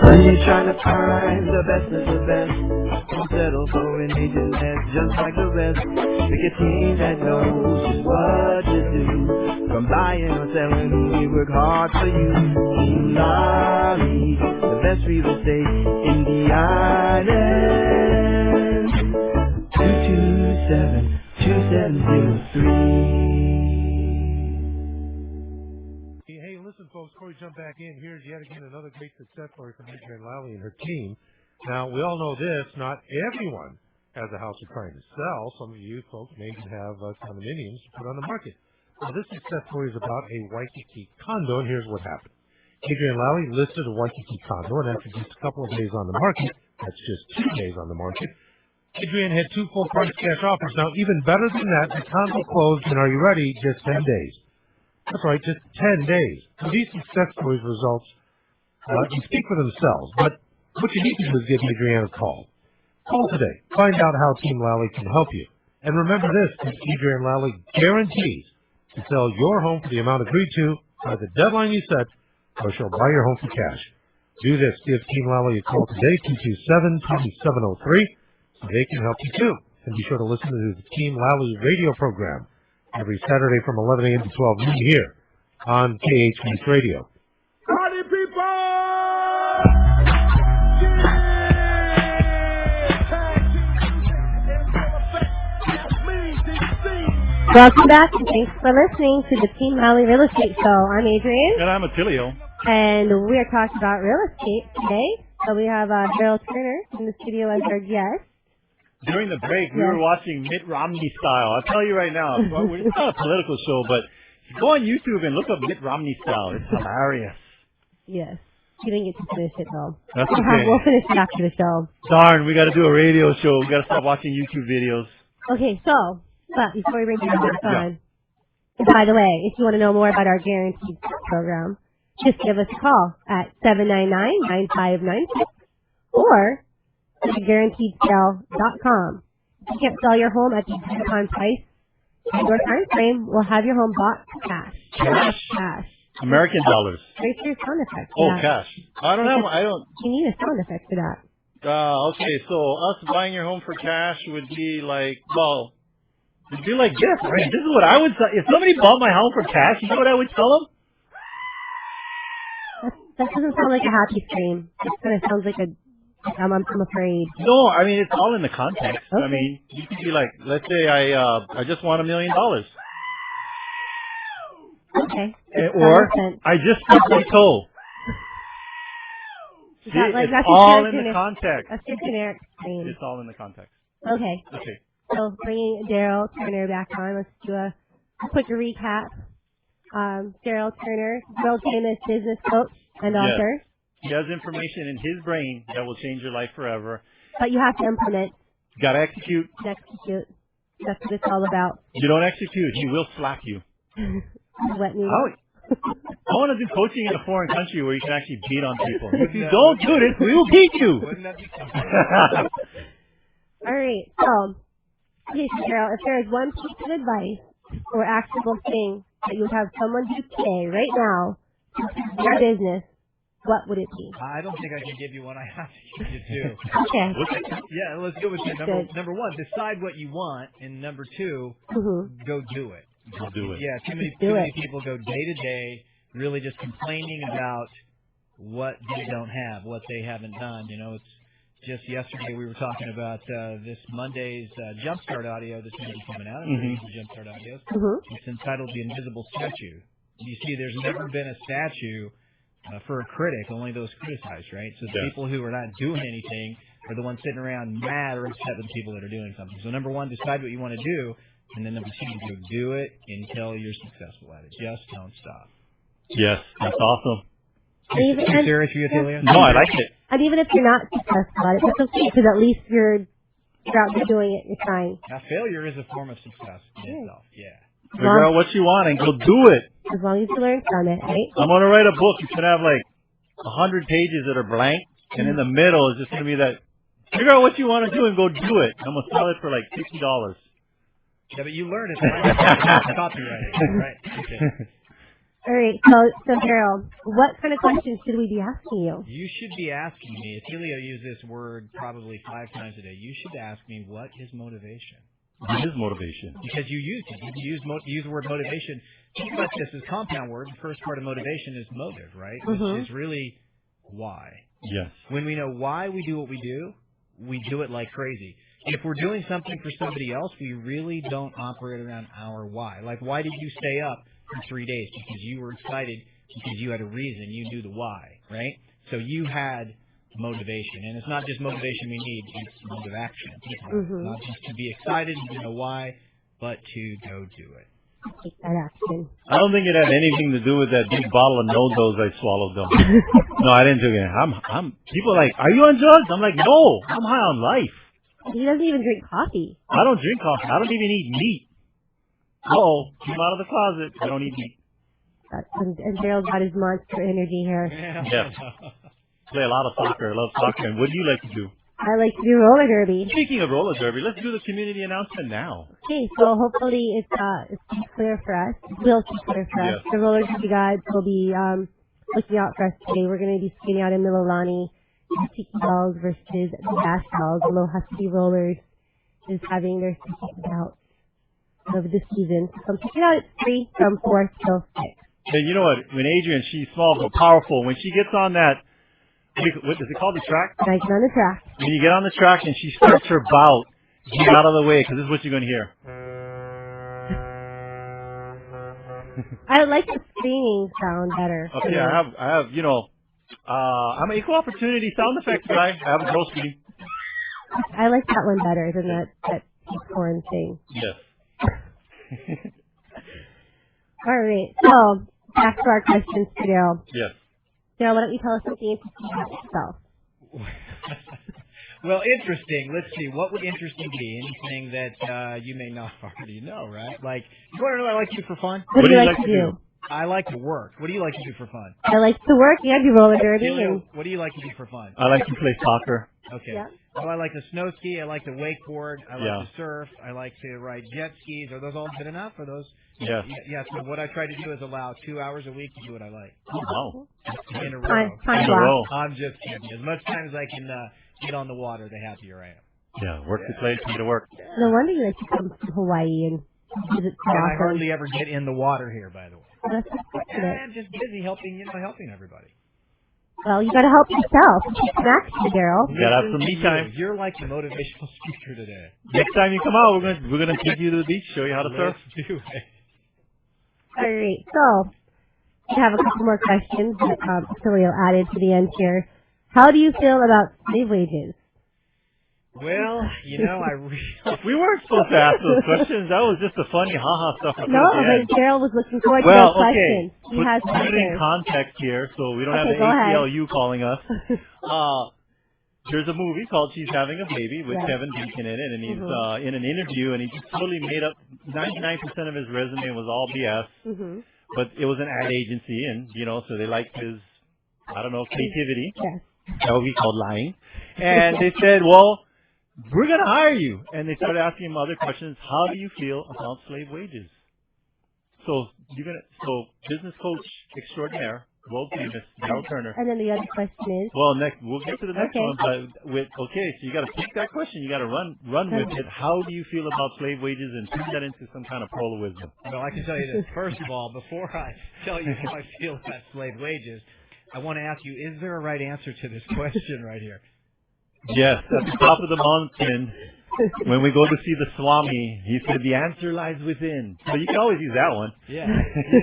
When you're trying to find the best of the best, don't settle for an agent that's just like the rest. Pick a team that knows just what to do. From buying or selling, we work hard for you. Lally, the best real estate in the island. 227-2703. Hey, listen, folks, before we jump back in, here's yet again another great success story from Adrienne Lally and her team. Now, we all know this, not everyone has a house they're trying to sell. Some of you folks may even have condominiums to put on the market. Well, this success story is about a Waikiki condo, and here's what happened. Adrienne Lally listed a Waikiki condo, and after just a couple of days on the market, that's just 2 days on the market, Adrienne had 2 full-price cash offers. Now, even better than that, the condo closed in, are you ready, just 10 days. That's right, just 10 days. So these success stories results can speak for themselves, but what you need to do is give Adrienne a call. Call today. Find out how Team Lally can help you. And remember this, that Adrienne Lally guarantees to sell your home for the amount agreed to by the deadline you set, or she'll buy your home for cash. Do this. Give Team Lally a call today, 227-2703, so they can help you too. And be sure to listen to the Team Lally radio program every Saturday from 11 a.m. to 12 noon here on KHVH Radio. Party people! Welcome back, and thanks for listening to the Team Lally Real Estate Show. I'm Adrienne. And I'm Attilio. And we are talking about real estate today. So we have Darryl Turner in the studio as our guest. During the break, we were watching Mitt Romney style. I'll tell you right now, it's not a political show, but go on YouTube and look up Mitt Romney style. It's hilarious. Yes. You didn't get to finish it, though. That's okay. We'll finish it after the show. Darn, we got to do a radio show. We got to stop watching YouTube videos. Okay, so, but before we bring you back on, and by the way, if you want to know more about our guaranteed program, just give us a call at 799-9596 or guaranteedsale.com. If you can't sell your home at the agreed upon price and your time frame, we'll have your home bought for cash. Cash. American dollars. Where's your sound effect? Cash. I don't have. You need a sound effect for that. Okay, so us buying your home for cash would be like, well, It'd be like this, right? This is what I would say. If somebody bought my house for cash, you know what I would tell them? That doesn't sound like a happy scream. It kind of sounds like I'm afraid. No, I mean, it's all in the context. Okay. I mean, you could be like, let's say I just want $1 million. Okay. Or I just stubbed my toe. See, it's all in the context. That's your generic scream. It's all in the context. Okay. Okay. So bringing Darryl Turner back on, let's do a quick recap. Darryl Turner, world famous business coach and author. He has information in his brain that will change your life forever. But you have to implement. Got to execute. Execute. That's what it's all about. You don't execute, he will slap you. Wet noodle. I want to do coaching in a foreign country where you can actually beat on people. If you don't do this, we will beat you. Wouldn't that be something? All right. So, okay, Darryl, if there is one piece of advice or actionable thing that you would have someone do today, right now, to improve your business, what would it be? I don't think I can give you one. I have to give you two. Okay. Yeah, let's go with you. Number one, decide what you want, and number two, go do it. Go do it. Yeah, too many people go day to day, really just complaining about what they don't have, what they haven't done. You know, it's just yesterday we were talking about this Monday's Jumpstart audio that's going to be coming out. Jumpstart audio. It's entitled "The Invisible Statue." You see, there's never been a statue for a critic, only those criticized, right? So the people who are not doing anything are the ones sitting around mad or upset with the people that are doing something. So number one, decide what you want to do. And then number two, go do it until you're successful at it. Just don't stop. Yes, that's awesome. Too serious for you, Attilio? No, I like it. And even if you're not successful at it, that's okay, because at least you're out there doing it. You're trying. Now, failure is a form of success in itself. Yeah. Figure out what you want and go do it. As long as you learn from it, right? I'm going to write a book. It's going to have like 100 pages that are blank. And in the middle is just going to be that, figure out what you want to do and go do it. I'm going to sell it for like $50. Yeah, but you learn it. Right? Copyright, right? Okay. All right. So Darryl, what kind of questions should we be asking you? You should be asking me. Attilio used this word probably 5 times a day. You should ask me, what is motivation? What is motivation? Because you used it. You use the word motivation. Think about this as compound word. The first part of motivation is motive, right? Which is really why. Yes. When we know why we do what we do it like crazy. If we're doing something for somebody else, we really don't operate around our why. Like, why did you stay up for 3 days? Because you were excited, because you had a reason. You knew the why, right? So you had motivation. And it's not just motivation we need, it's motive action. Not just to be excited and to know why, but to go do it. Take that action. I don't think it had anything to do with that big bottle of no-dos I swallowed, though. No, I didn't do it. People are like, are you on drugs? I'm like, no, I'm high on life. He doesn't even drink coffee. I don't drink coffee. I don't even eat meat. Came out of the closet. I don't eat meat. And Darryl's got his monster energy here. Yes. Play a lot of soccer. I love soccer. And what do you like to do? I like to do roller derby. Speaking of roller derby, let's do the community announcement now. Okay, so hopefully it's clear for us. It will be clear for us. The roller derby guides will be looking out for us today. We're going to be skating out in Mililani. The Tiki Dolls versus the Dash Dolls. The Low Husky Rollers is having their second bout of the season. So come check it out. It's free from 4 till 6. And you know what? When Adrienne, she's small but powerful. When she gets on that, what is it called, the track? I get on the track. When you get on the track and she starts her bout, get out of the way, because this is what you're going to hear. I like the screaming sound better. Okay, I have, I'm an equal opportunity sound effects guy. I have a girl scream. I like that one better than that horn thing. Yes. All right. So back to our questions for Darryl. Yes. Darryl, why don't you tell us something interesting about yourself? Well, interesting. Let's see. What would interesting be? Anything that you may not already know, right? Like, you want to know what I like to do for fun? What do you like to do? I like to work. What do you like to do for fun? I like to work. Yeah, do roller derby. What do you like to do for fun? I like to play soccer. Okay. Yeah. Well, I like to snow ski. I like to wakeboard. I like to surf. I like to ride jet skis. Are those all good enough? Are those? Yes. Yeah. So what I try to do is allow 2 hours a week to do what I like. Oh, wow. In a row. Time block. I'm just kidding. As much time as I can get on the water, the happier I am. Yeah, work to play, play to work. No wonder you like to come to Hawaii and visit so And I often. hardly ever get in the water here, by the way. That's unfortunate. I'm just busy helping everybody. Well, you got to help yourself. Keep connected, Daryl. You gotta have some me time. You're like the motivational speaker today. Next time you come out, we're gonna take you to the beach, show you how to surf. Let's do it. All right, so we have a couple more questions that Attilio added to the end here. How do you feel about slave wages? Well, We weren't supposed to ask those questions. That was just the funny ha-ha stuff. No, but Daryl was looking forward to well, those okay. questions. He has Put it in answers. context here, so we don't have the go ahead. ACLU calling us. There's a movie called She's Having a Baby with Kevin Bacon in it, and he's in an interview, and he just totally made up 99% of his resume was all BS. But it was an ad agency, and so they liked his, creativity. Yes. That would be called lying. And they said, well, we're going to hire you. And they started asking him other questions. How do you feel about slave wages? So business coach extraordinaire, world famous, Darryl Turner. And then the other question is? Well, we'll get to the next one. But so you got to take that question. You got to run with it. How do you feel about slave wages, and turn that into some kind of pearl of wisdom? Well, I can tell you this. First of all, before I tell you how I feel about slave wages, I want to ask you, is there a right answer to this question right here? Yes, at the top of the mountain, when we go to see the Swami, he said the answer lies within. So you can always use that one. Yeah.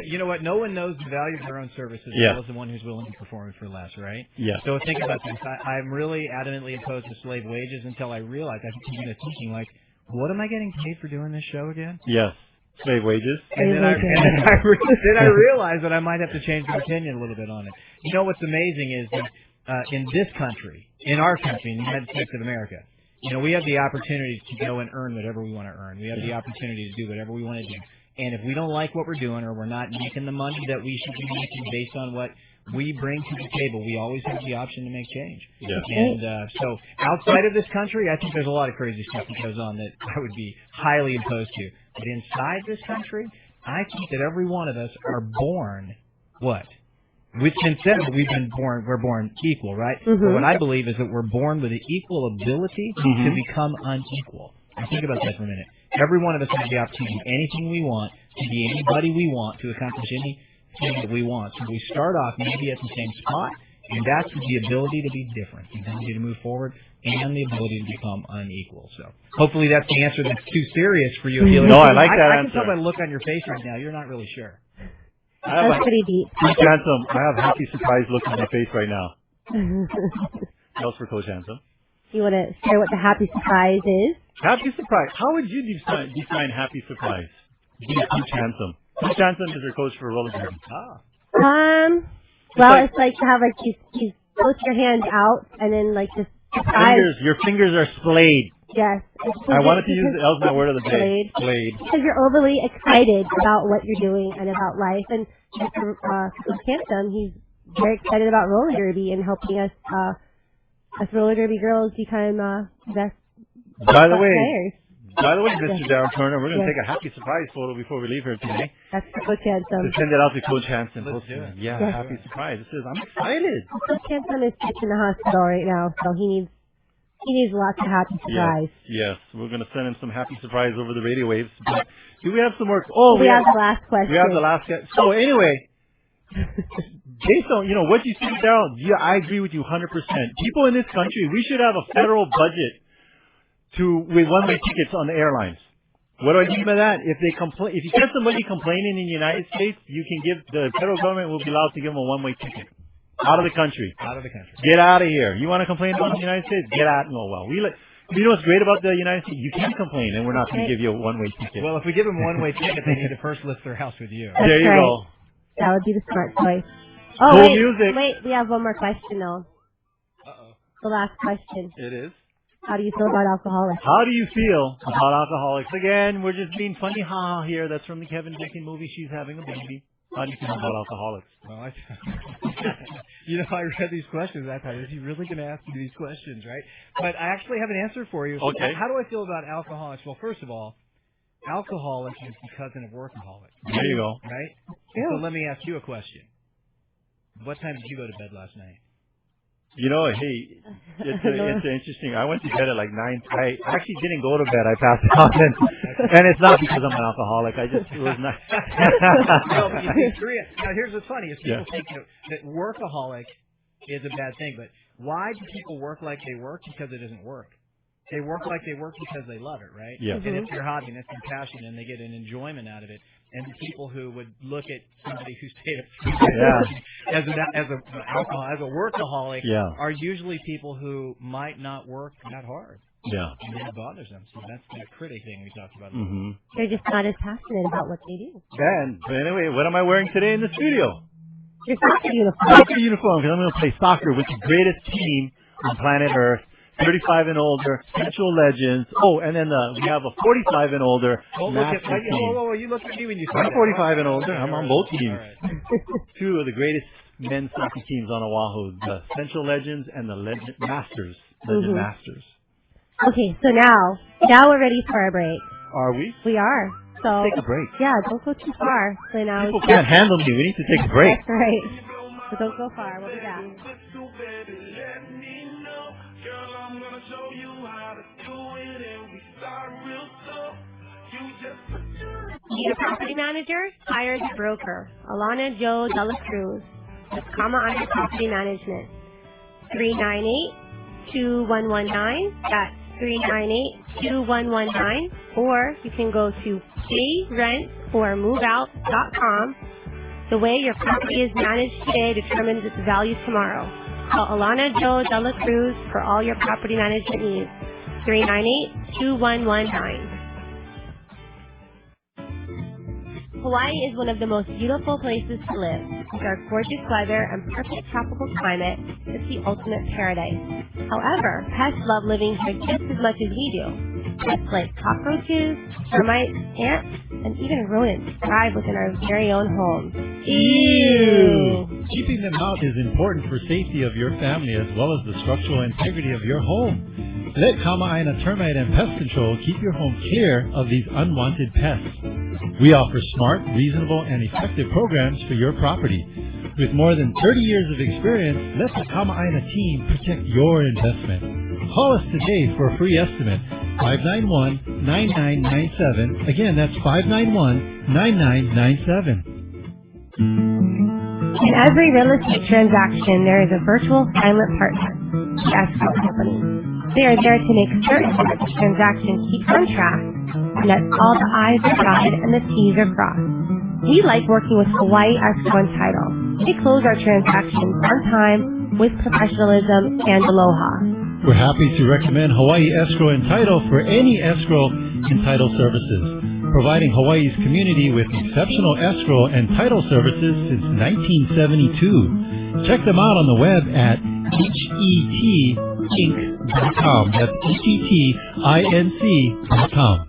You know what? No one knows the value of their own services as well as the one who's willing to perform it for less, right? Yeah. So think about this. I'm really adamantly opposed to slave wages until I realized, I keep thinking, like, what am I getting paid for doing this show again? Yes. Slave wages. And then I realized that I might have to change my opinion a little bit on it. You know what's amazing is that in this country, in our country, in the United States of America, we have the opportunity to go and earn whatever we want to earn. We have the opportunity to do whatever we want to do. And if we don't like what we're doing, or we're not making the money that we should be making based on what we bring to the table, we always have the option to make change. Yeah. And so outside of this country, I think there's a lot of crazy stuff that goes on that I would be highly opposed to. But inside this country, I think that every one of us are born what? It's been said that we're born equal, right? But what I believe is that we're born with an equal ability to become unequal. And think about that for a minute. Every one of us has the opportunity to do anything we want, to be anybody we want, to accomplish anything that we want. So we start off maybe at the same spot, and that's the ability to be different, the ability to move forward, and the ability to become unequal. So hopefully that's the answer that's too serious for you. No, I like that answer. I can tell by the look on your face right now, you're not really sure. That's pretty deep. Coach Handsome, I have happy surprise look on my face right now. That was for Coach Handsome. You want to share what the happy surprise is? Happy surprise. How would you define happy surprise? Coach Handsome. Coach Handsome is your coach for roller derby. Well, it's like to have you put your hand out and then just surprise. Your fingers are splayed. Yes. I wanted to use that was my word of the day. Splayed. Because you're overly excited about what you're doing and about life. And for Coach Handsome, he's very excited about roller derby and helping us roller derby girls become best By the way, players. Mr. Darryl Turner, we're going to take a happy surprise photo before we leave here today. That's for Coach Handsome. To send it out to Coach Handsome. Let's do it. Yeah, happy surprise. It says, I'm excited. Coach Handsome is in the hospital right now, so he needs lots of happy surprise. Yes. We're going to send him some happy surprise over the radio waves. But do we have some more? We have the last question. We have the last question. So anyway, based on what you said, Darryl, I agree with you 100%. People in this country, we should have a federal budget with one-way tickets on the airlines. What do I mean by that? If you get somebody complaining in the United States, the federal government will be allowed to give them a one-way ticket out of the country. Out of the country. Get out of here. You want to complain about the United States? Get out. No, well, you know what's great about the United States? You can complain, and we're not going to give you a one-way ticket. Well, if we give them a one-way ticket, they need to first list their house with you. That's there you right. go. That would be the smart choice. Oh, cool wait, music. Wait, we have one more question, though. Uh-oh. The last question. It is. How do you feel about alcoholics? How do you feel about alcoholics? Again, we're just being funny ha here. That's from the Kevin Bacon movie, She's Having a Baby. How do you feel about alcoholics? Well, I read these questions. I thought, is he really going to ask me these questions, right? But I actually have an answer for you. Okay. How do I feel about alcoholics? Well, first of all, alcoholic is the cousin of workaholic. There you go. Right? Yeah. So let me ask you a question. What time did you go to bed last night? You know, hey, it's interesting. I went to bed at like 9. I actually didn't go to bed. I passed out, and it's not because I'm an alcoholic. It was not. No, but now, here's what's funny: is people think that workaholic is a bad thing, but why do people work like they work? Because it doesn't work. They work like they work because they love it, right? Yeah. And it's their hobby, and it's their passion, and they get an enjoyment out of it. And the people who would look at somebody who stayed up as a workaholic are usually people who might not work that hard. Yeah. And it bothers them. So that's the critic thing we talked about. They're just not as passionate about what they do. But anyway, what am I wearing today in the studio? Your soccer uniform. Soccer uniform, because I'm going to play soccer with the greatest team on planet Earth. 35 and older, Central Legends. Oh, and then we have a 45 and older. Whoa, you looked at me when you said I'm 45 and older. I'm on both teams. Right. Two of the greatest men's soccer teams on Oahu, the Central Legends and the Legend Masters. Masters. Okay, so now we're ready for our break. Are we? We are. So take a break. Yeah, don't go too far. So now people can't handle me. We need to take a break. That's right. So don't go far. We'll be back. Need a property manager? Hire the broker. Alana Joe Dela Cruz with Kama Aya Property Management. 398-2119. That's 398-2119. Or you can go to payrent4moveout.com. The way your property is managed today determines its value tomorrow. Call Alana Joe Dela Cruz for all your property management needs. 398-2119. Hawaii is one of the most beautiful places to live. With our gorgeous weather and perfect tropical climate, it's the ultimate paradise. However, pets love living here just as much as we do. Pets like cockroaches, termites, ants, and even rodents thrive within our very own homes. Ew! Keeping them out is important for safety of your family as well as the structural integrity of your home. Let Kama'aina Termite and Pest Control keep your home clear of these unwanted pests. We offer smart, reasonable, and effective programs for your property. With more than 30 years of experience, let the Kama'aina team protect your investment. Call us today for a free estimate. 591-9997. Again, that's 591-9997. In every real estate transaction, there is a virtual silent partner, the escrow company. They are there to make certain that the transaction keeps on track and that all the I's are dotted and the T's are crossed. We like working with Hawaii Escrow and Title. They close our transactions on time with professionalism and aloha. We're happy to recommend Hawaii Escrow and Title for any escrow and title services, providing Hawaii's community with exceptional escrow and title services since 1972. Check them out on the web at hetinc.com. That's hetinc.com.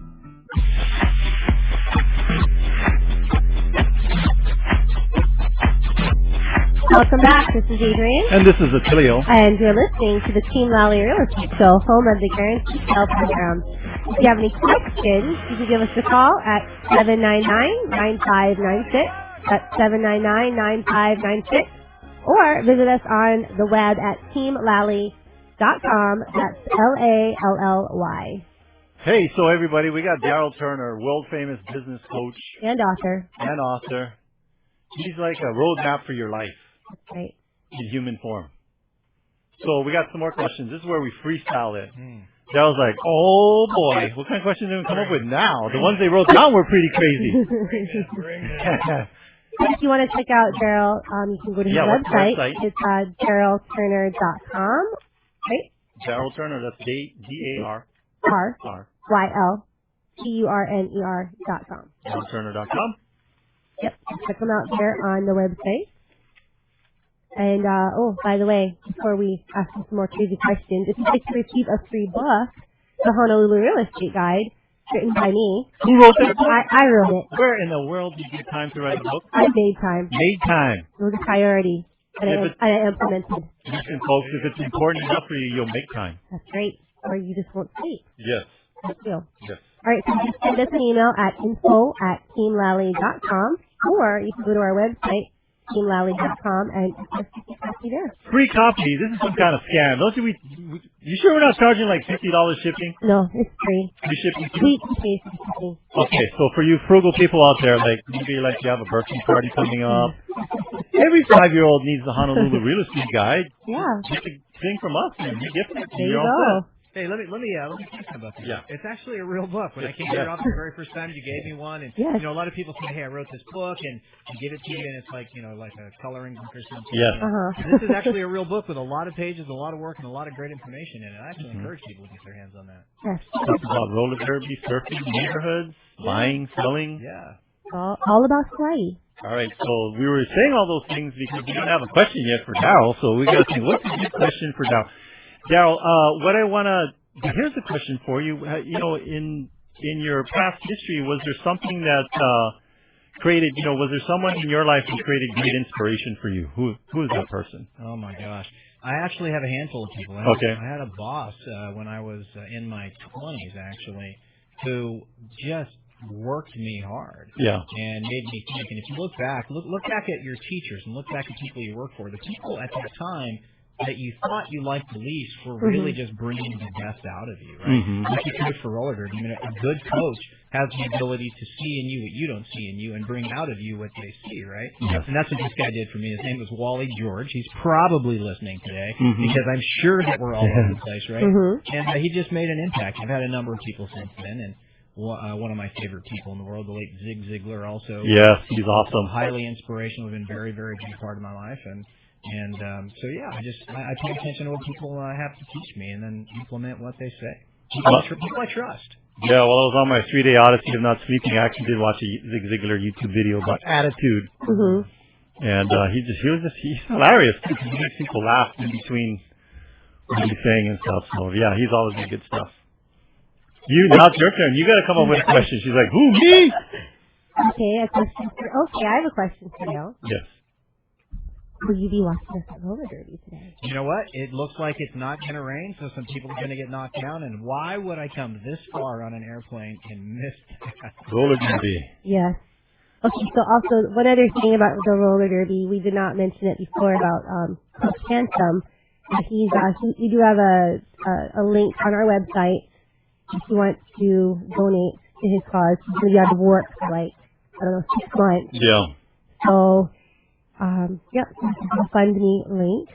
Welcome back. This is Adrienne. And this is Attilio. And you're listening to the Team Lally Real Estate Show, home of the Guaranteed Sale Program. If you have any questions, you can give us a call at 799-9596. That's 799-9596. Or visit us on the web at teamlally.com. That's Lally. Hey, so everybody, we got Darryl Turner, world famous business coach. And author. He's like a roadmap for your life. That's right. In human form. So we got some more questions. This is where we freestyle it. Darryl's like, oh boy, what kind of questions did we come up with now? The ones they wrote down were pretty crazy. If you want to check out Darryl, you can go to his website. It's darrylturner.com. Right? Darryl Turner, that's D-A-R. R-Y-L-T-U-R-N-E-R.com. DarrylTurner.com. Yep, check them out there on the website. And, by the way, before we ask you some more crazy questions, if you'd like to receive a free book, The Honolulu Real Estate Guide, written by me. Who wrote that book? I wrote it. Where in the world did you get time to write a book? I made time. Made time. It was a priority, and I implemented. Listen, folks, if it's important enough for you, you'll make time. That's right. Or you just won't sleep. Yes. That's you. Yes. All right, so just send us an email at info@teamlally.com, or you can go to our website, teamlally.com, and just get a copy there. Free copy. This is some kind of scam. Don't you? You sure we're not charging like $50 shipping? No, it's free. Free shipping. We can pay for shipping. Okay, so for you frugal people out there, like maybe like you have a birthday party coming up, every 5-year-old needs the Honolulu Real Estate Guide. Yeah. Get the thing from us and you gift it. There you go. Hey, let me think about this. Yeah. It's actually a real book. When I came to your office the very first time, you gave me one, and Yes. you know, a lot of people say, "Hey, I wrote this book," and I give it to you, and it's like, you know, like a coloring book or something. Yes. This is actually a real book with a lot of pages, a lot of work, and a lot of great information in it. I actually encourage people to get their hands on that. Yes. Stuff about roller derby, surfing, neighborhoods, buying, selling. Yeah. All about Hawaii. All right, so we were saying all those things because we don't have a question yet for Darryl, so we got to think, what's a good question for Darryl? Darryl, what I want to... Here's a question for you. You know, in your past history, was there something that created, you know, was there someone in your life who created great inspiration for you? Who is that person? Oh, my gosh. I actually have a handful of people. I had a boss when I was in my 20s, actually, who just worked me hard. Yeah. And made me think. And if you look back at your teachers and look back at people you work for, the people at that time that you thought you liked the least were really just bringing the best out of you, right? Like you coach for roller derby. I mean, a good coach has the ability to see in you what you don't see in you and bring out of you what they see, right? Yes. And that's what this guy did for me. His name was Wally George. He's probably listening today because I'm sure that we're all over the place, right? And he just made an impact. I've had a number of people since then, and one of my favorite people in the world, the late Zig Ziglar, also. Yes, he's awesome. Highly inspirational. Been very, very big part of my life, and so yeah, I pay attention to what people have to teach me, and then implement what they say. People I trust. Yeah, well, I was on my 3-day odyssey of not sleeping. I actually did watch a Zig Ziglar YouTube video about attitude, and he's hilarious too, because he makes people laugh in between what he's saying and stuff. So yeah, he's always doing good stuff. Now it's your turn. You got to come up with a question. She's like, who, me? Okay, I have a question for you. Yes. Will you be watching us at roller derby today? You know what? It looks like it's not going to rain, so some people are going to get knocked down. And why would I come this far on an airplane and miss that? Roller derby. Yes. Okay, so also, one other thing about the roller derby, we did not mention it before about Coach Handsome. We do have a link on our website if you want to donate to his cause. He's going to be out of work for 6 months. Yeah. So, yep, GoFundMe link.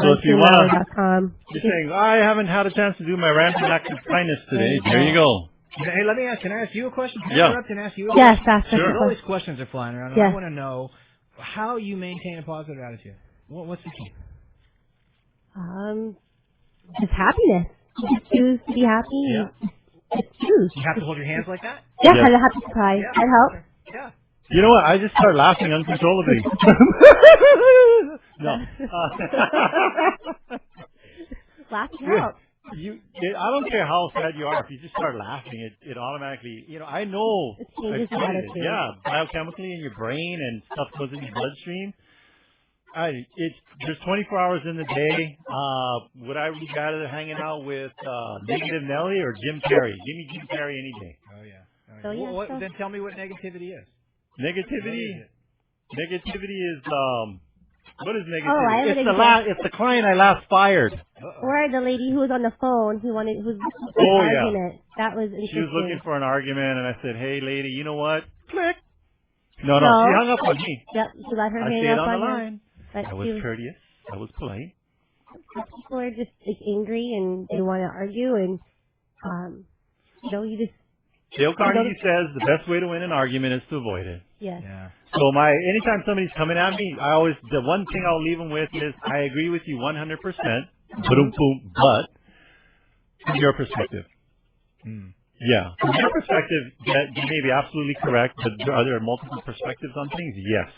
So if you want to, you're saying, I haven't had a chance to do my random act of kindness today. There you go. Hey, can I ask you a question? Can I interrupt and ask you a question? Yes, sure. All these questions are flying around, and I want to know how you maintain a positive attitude. What's the key? Just happiness. You just choose to be happy. Yeah. Just choose. You have to hold your hands like that? Yeah, have a happy surprise. Yeah. That helps. Yeah. You know what? I just start laughing uncontrollably. No. Laughing helps. I don't care how sad you are. If you just start laughing, it automatically, I know. It changes your attitude. Yeah, biochemically in your brain and stuff goes in your bloodstream. There's 24 hours in the day. Would I rather hanging out with Negative Nelly or Jim Carrey? Give me Jim Carrey any day. Oh yeah. Then tell me what negativity is. Negativity is what is negativity? Oh, I have an example. It's the client I last fired. Or the lady who was on the phone who's looking for an argument. That was interesting. She was looking for an argument, and I said, "Hey, lady, you know what? Click." No, she hung up on me. Yep, she let her hang up on the line. I was courteous. I was polite. People are just angry and they want to argue, and you just. Dale Carnegie says the best way to win an argument is to avoid it. Yes. Yeah. So anytime somebody's coming at me, the one thing I'll leave them with is I agree with you 100%, but from your perspective. Yeah. From your perspective, you may be absolutely correct, but are there multiple perspectives on things? Yes.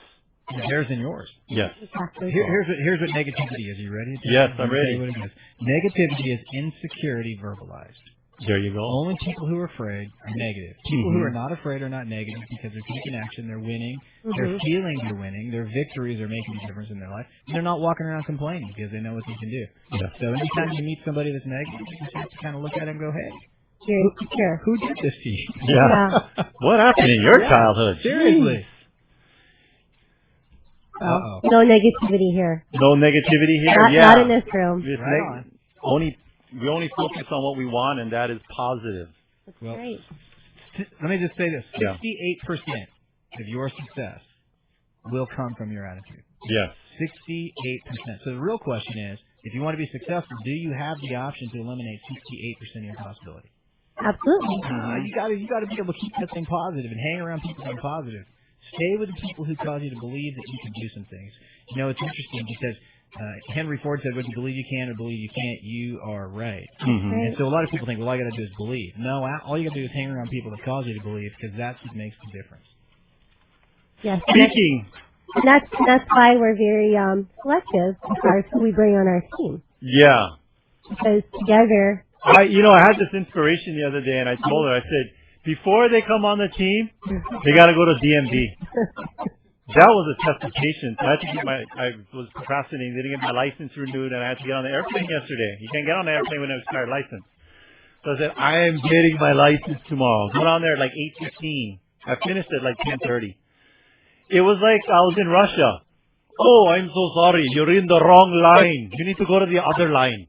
Theirs and yours. Yes. Exactly. Here's what negativity is. Are you ready? Yes, I'm ready. What it is. Negativity is insecurity verbalized. There you go. Only people who are afraid are negative. People who are not afraid are not negative because they're taking action, they're winning, they're feeling they're winning, their victories are making a difference in their life, and they're not walking around complaining because they know what they can do. Yeah. So anytime you meet somebody that's negative, you just have to kind of look at it and go, hey, who did this to you? Yeah. What happened in your childhood? Seriously. Oh, no negativity here. No negativity here? Not in this room. We only focus on what we want, and that is positive. That's great. Let me just say this. Yeah. 68% of your success will come from your attitude. Yes. 68%. So the real question is, if you want to be successful, do you have the option to eliminate 68% of your possibility? Absolutely. You got to be able to keep that thing positive and hang around people that are positive. Stay with the people who cause you to believe that you can do some things. You know, it's interesting because Henry Ford said, whether you believe you can or believe you can't, you are right. Mm-hmm. And so a lot of people think, well, all you got to do is believe. No, all you got to do is hang around people that cause you to believe, because that's what makes the difference. Yes. Speaking. That's why we're very selective as far as who we bring on our team. Yeah. Because together. I had this inspiration the other day, and I told her, I said, before they come on the team, they got to go to DMV. That was a test of patience. I was procrastinating, didn't get my license renewed, and I had to get on the airplane yesterday. You can't get on the airplane with an expired license. So I said, I am getting my license tomorrow. Got on there at like 8:15. I finished at like 10:30. It was like I was in Russia. Oh, I'm so sorry. You're in the wrong line. You need to go to the other line.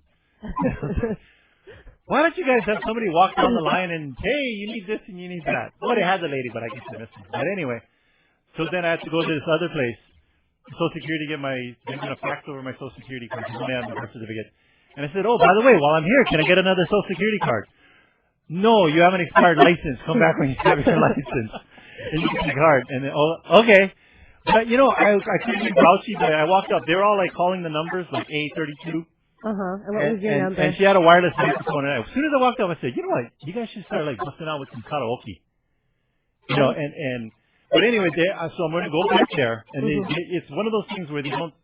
Why don't you guys have somebody walk down the line and, hey, you need this and you need that? Well, they had the lady, but I guess I missed it. But anyway, so then I had to go to this other place, Social Security, they're going to fax over my Social Security card. I have my birth certificate. And I said, oh, by the way, while I'm here, can I get another Social Security card? No, you have an expired license. Come back when you have your license. And you get the card. And then, oh, okay. But, I couldn't be grouchy, but I walked up. They were all, like, calling the numbers, like A32. And what was your number? And she had a wireless microphone. And as soon as I walked up, I said, you know what? You guys should start, like, busting out with some karaoke. But anyway, so I'm going to go back there. And it's one of those things where you don't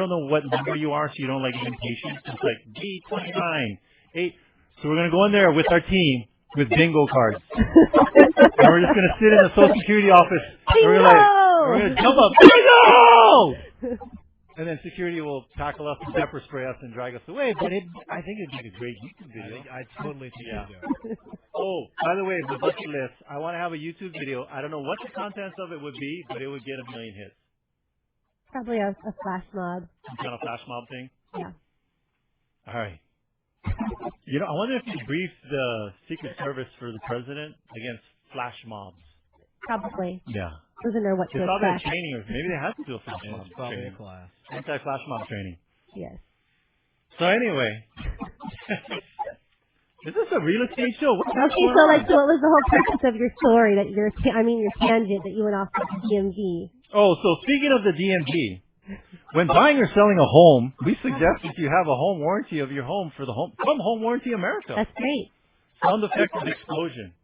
know what number you are, so you don't, like, get impatient. It's like B29, 8. So we're going to go in there with our team with bingo cards. And we're just going to sit in the Social Security office. And we're going to jump up. Bingo! And then security will tackle us and pepper spray us and drag us away. But I think it'd be a great YouTube video. I totally think you do. Oh, by the way, the bucket list. I want to have a YouTube video. I don't know what the contents of it would be, but it would get 1 million hits. Probably a flash mob. Some kind of flash mob thing? Yeah. All right. I wonder if you briefed the Secret Service for the president against flash mobs. Probably. Yeah. Doesn't know what to expect. They expect. training, or maybe they have to do a flash mob probably training. A class. Anti-flash mob training. Yes. So anyway, is this a real estate show? What's okay, so what was the whole purpose of your story your tangent that you went off to the DMV? Oh, so speaking of the DMV, when buying or selling a home, we suggest that you have a home warranty of your home from Home Warranty America. That's great. Sound effect of explosion.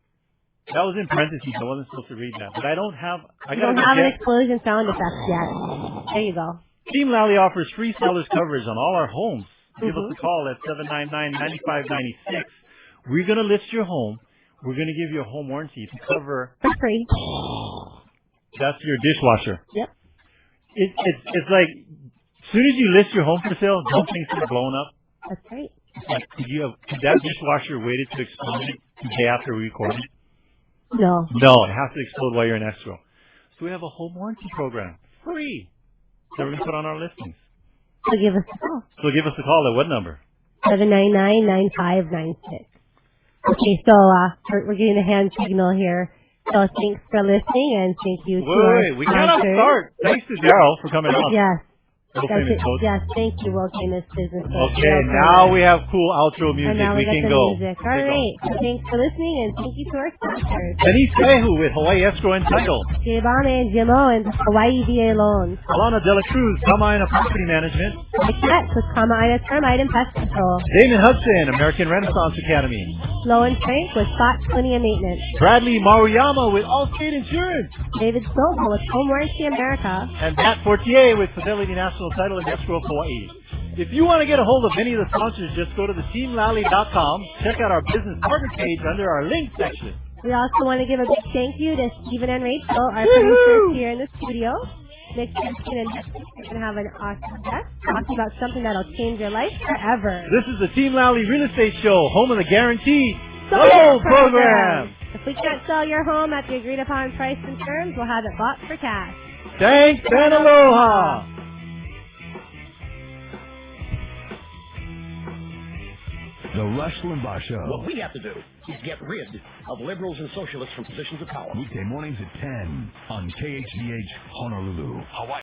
That was in parentheses. I wasn't supposed to read that, but I don't have. You don't have an explosion sound effect yet. There you go. Team Lally offers free seller's coverage on all our homes. Give us a call at 799-9596. We're going to list your home. We're going to give you a home warranty to cover. For free. That's your dishwasher. Yep. It's like, as soon as you list your home for sale, don't things start blowing up. That's right. It's like, could that dishwasher waited to explode the day after we recorded? No. No, it has to explode while you're in escrow. So we have a home warranty program. Free. That we're going to put on our listings. So give us a call. So give us a call at what number? 799-9596. Okay, so we're getting a hand signal here. So thanks for listening, and thank you to our we cannot start. Thanks to Darryl for coming on. Yes. Yes, thank you, World Famous Business. Okay, now we have cool outro music. And now we can the go. Music. All right. So thanks for listening, and thank you to our sponsors. Denise Sehu with Hawaii Escrow and Title. Jebame and Jimo and Hawaii VA Loans. Alana De La Cruz, Kamaina Property Management. Mike Metz with Kamaina Termite and Pest Control. Damon Hudson, American Renaissance Academy. Flo and Frank with Spot Clinic and Maintenance. Bradley Maruyama with Allstate Insurance. David Sobel with Home Warranty America. And Matt Fortier with Fidelity National Title and Escrow of Hawaii. If you want to get a hold of any of the sponsors, just go to theteamlally.com. Check out our business partner page under our link section. We also want to give a big thank you to Stephen and Rachel, our producers here in the studio. Next week, you're going to have an awesome guest talking about something that'll change your life forever. This is the Team Lally Real Estate Show, home of the Guaranteed Sold Program. If we can't sell your home at the agreed upon price and terms, we'll have it bought for cash. Thanks and aloha. The Rush Limbaugh Show. What we have to do is get rid of liberals and socialists from positions of power. Weekday mornings at 10 on KHVH Honolulu, Hawaii.